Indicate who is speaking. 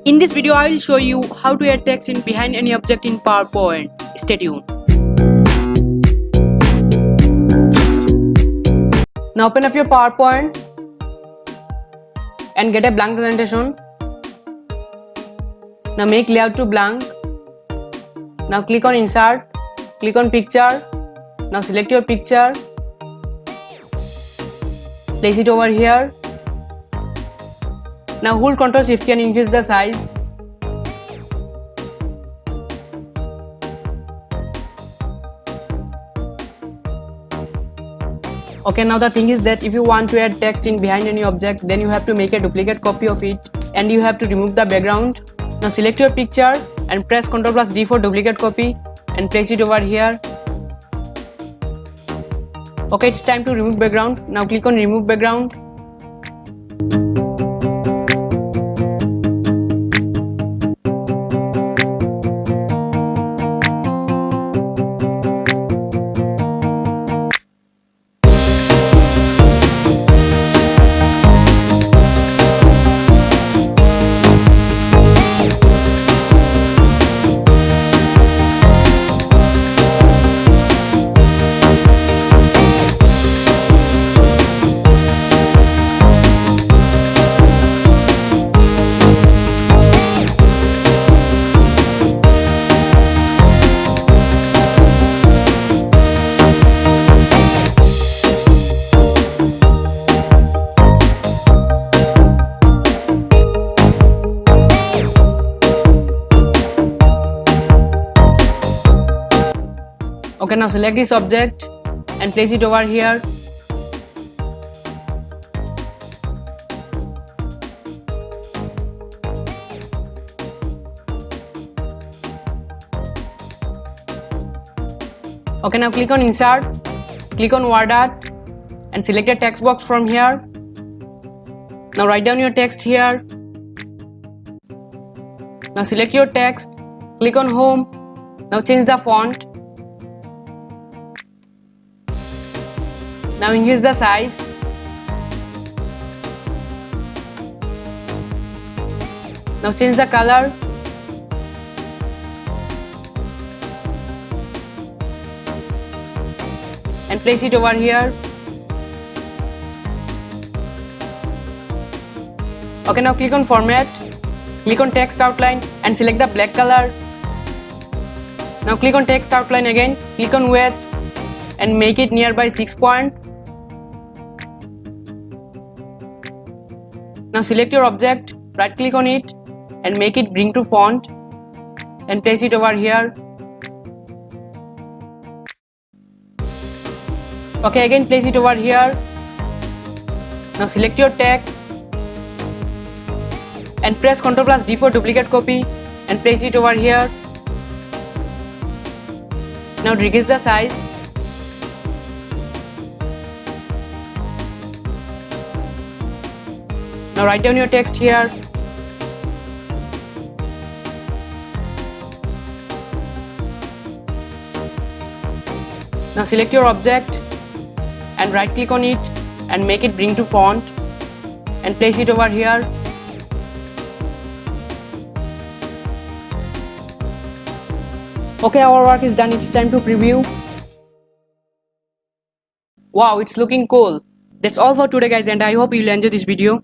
Speaker 1: In this video, I will show you how to add text in behind any object in PowerPoint. Stay tuned. Now open up your PowerPoint and get a blank presentation. Now make layout to blank. Now click on insert, click on picture. Now select your picture, place it over here. Now hold Ctrl Shift key and increase the size. Okay, now the thing is that if you want to add text in behind any object, then you have to make a duplicate copy of it and you have to remove the background. Now select your picture and press Ctrl+D for duplicate copy and place it over here. Okay, it's time to remove background. Now click on remove background. Okay, now select this object and place it over here. Okay, now click on insert, click on word art and select a text box from here. Now write down your text here. Now select your text, click on home. Now change the font. Now increase the size. Now change the color. And place it over here. Okay, now click on format, click on text outline and select the black color. Now click on text outline again, click on width and make it nearby 6 point. Now select your object, right click on it and make it bring to font and place it over here. Okay, again place it over here. Now select your text and press Ctrl+D for duplicate copy and place it over here. Now decrease the size. Now write down your text here. Now select your object and right click on it and make it bring to font and place it over here. Okay, our work is done. It's time to preview. Wow, it's looking cool. That's all for today guys, and I hope you'll enjoy this video.